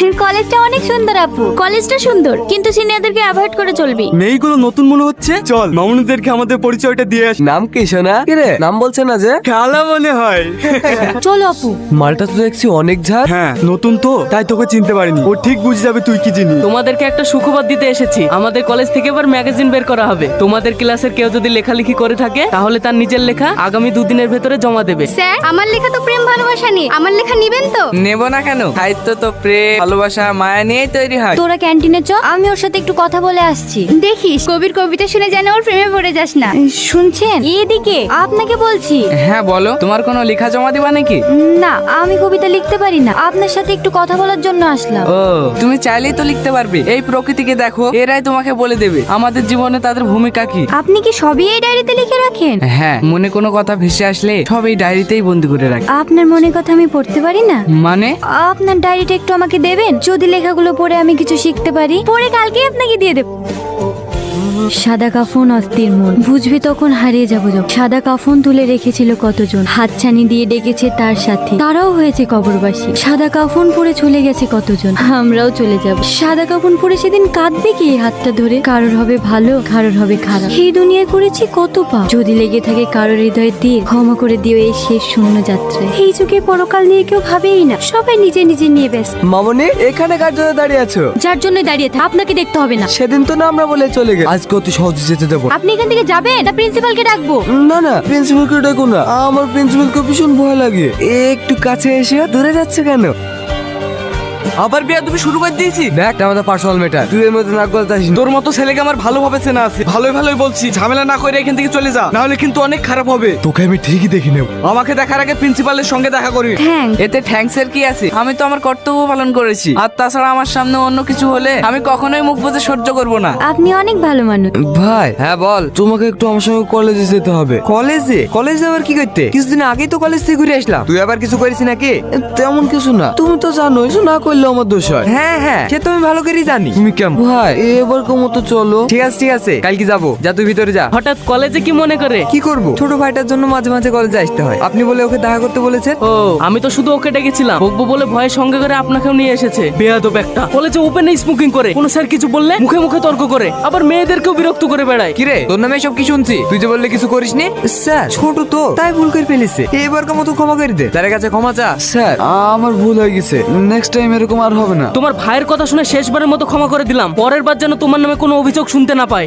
কলেজটা অনেক সুন্দর আপু। কলেজটা সুন্দর কিন্তু সিনিয়রদেরকে অ্যাভয়েড করে চলবি। মেয়েগুলো নতুন মনে হচ্ছে, চল মামুনিদেরকে আমাদের পরিচয়টা দিয়ে আসি। নাম কি সোনা? কি রে নাম বলছে না যে? খেলা মনে হয়। চলো আপু। মালটা তো দেখছি অনেক ঝাড়। হ্যাঁ নতুন তো তাই তোকে চিনতে পারিনি, ও ঠিক বুঝে যাবে তুই কি জিনিস। তোমাদেরকে একটা সুখবর দিতে এসেছি। আমাদের কলেজ থেকে এবার ম্যাগাজিন বের করা হবে। তোমাদের ক্লাসের কেউ যদি লেখালেখি করে থাকে তাহলে তার নিজের লেখা আগামী 2 দিনের ভেতরে জমা দেবে। স্যার, আমার লেখা তো প্রেম ভালোবাসা নিয়ে, আমার লেখা নিবেন তো? নেব না কেন? সাহিত্য তো প্রেম ভালোবাসা মায়া নিয়েই তৈরি হয়। তোরা ক্যান্টিনে চ, আমি ওর সাথে একটু কথা বলে আসছি। দেখিস কবির কবিতা শুনে যেন ওর প্রেমে পড়ে যাস না। শুনছেন? এদিকে আপনাকে বলছি। হ্যাঁ বলো, তোমার কোনো লেখা জমা দিবা নাকি? না, আমি কবিতা লিখতে পারি না, আপনার সাথে একটু কথা বলার জন্য আসলাম। ও, তুমি চাইলেই তো লিখতে পারবে। এই প্রকৃতিকে দেখো, এরাই তোমাকে বলে দেবে আমাদের জীবনে তাদের ভূমিকা কি। আপনি কি সবই এই ডায়েরিতে লিখে রাখেন? হ্যাঁ, মনে কোনো কথা ভেসে আসলে সব এই ডায়েরিতেই বন্দি করে রাখি। আপনার মনের কথা আমি পড়তে পারি না? মানে? আপনার ডায়েরিটা একটু আমাকে দেবেন, যদি লেখাগুলো পড়ে আমি কিছু শিখতে পারি। পড়ে কালকে আপনাকে দিয়ে দেব। সাদা কাফন অস্থির মন, বুঝবি তখন হারিয়ে যাবো যখন। সাদা কাফন তুলে রেখেছিল কতজন, হাতছানি দিয়ে ডেকেছে তার সাথে, তারাও হয়েছে কবরবাসী। সাদা কাফন পরে চলে গেছে কতজন, আমরাও চলে যাব। সাদা কাফন পরে সেদিন কাঁদবে কি হাতটা ধরে? কারোর হবে ভালো, কারোর হবে খারাপ। এই দুনিয়ায় করেছি কত পাপ, যদি লেগে থাকে কারোর হৃদয়ে তীর, ক্ষমা করে দিও এই শেষ শূন্য যাত্রায়। এই যুগে পরকাল নিয়ে কেউ ভাবেই না, সবাই নিজে নিজে নিয়ে ব্যস্ত। মামনি এখানে কার জন্য দাঁড়িয়ে আছো? যার জন্য দাঁড়িয়ে থাকে আপনাকে দেখতে হবে না। সেদিন তো না আমরা বলে চলে গেল, আজকে অত সহজে যেতে দেবো না। আপনি এখান থেকে যাবেন না প্রিন্সিপালকে ডাকবো? না না, প্রিন্সিপালকে ডাকো না, আমার প্রিন্সিপালকে ভীষণ ভয় লাগে। একটু কাছে এসে দূরে যাচ্ছে কেন? আবার বিয়া তুমি শুরু করে দিয়েছি। দেখ এটা আমাদের পার্সোনাল ম্যাটার, তুই এর মধ্যে নাক গলাতে আসিস না। তোর মতো ছেলেকে আমার ভালোভাবে চেনা আছে, ভালোই ভালোই বলছি, ঝামেলা না করে এখান থেকে চলে যা, না হলে কিন্তু অনেক খারাপ হবে। তোকে আমি ঠিকই দেখে নেব। আমাকে দেখার আগে প্রিন্সিপালের সঙ্গে দেখা করি। থ্যাংক। এতে থ্যাঙ্কস এর কি আছে? আমি তো আমার কর্তব্য পালন করেছি। আর তাছাড়া আমার সামনে অন্য কিছু হলে আমি কখনোই মুখ বুজে সহ্য করব না। আপনি অনেক ভালো মানুষ। ভাই হ্যাঁ বল, তোমাকে একটু আমার সঙ্গে কলেজে যেতে হবে। কলেজে? কলেজে আবার কি করতে? কিছুদিন আগেই তো কলেজ থেকে ঘুরে আসলাম। তুই আবার কিছু করিস নাকি? তেমন কিছু না, তুমি তো জানো কিছু না করলে আমার দোষ হয়। হ্যাঁ হ্যাঁ, সে তো আমি ভালো করেই জানি। তুমি কেমন ভাই এবার মতো চলো। ঠিক আছে ঠিক আছে, কালকে যাবো। যা তুই ভিতরে যা। হঠাৎ কলেজে কি মনে করে? কি করব, ছোট ভাইটার জন্য মাঝে মাঝে কলেজে আসতে হয়। আপনি বলে ওকে দেখা করতে বলেছেন। ও, আমি তো শুধু ওকে ডেকেছিলাম, বকবো বলে ভয়ে সঙ্গে করে আপনাকেও নিয়ে এসেছে। বেয়াদব একটা, কলেজে ওপেনে স্মোকিং করে, কোন স্যার কিছু বললে মুখে মুখে তর্ক করে, আবার মেয়েদেরকেও বিরক্ত করে বেড়ায়। কিরে তোর নামে সব কি শুনছি? তুই যে বললে কিছু করিসনি। স্যার ছোট তো তাই ভুল করে ফেলেছে, এবার মতো ক্ষমা করে দে। তার কাছে ক্ষমা চা। স্যার আমার ভুল হয়ে গেছে, নেক্সট টাইম এরকম আর হবে না। তোমার ভাইয়ের কথা শুনে শেষবারের মতো ক্ষমা করে দিলাম, পরের বার যেন তোমার নামে কোনো অভিযোগ শুনতে না পায়।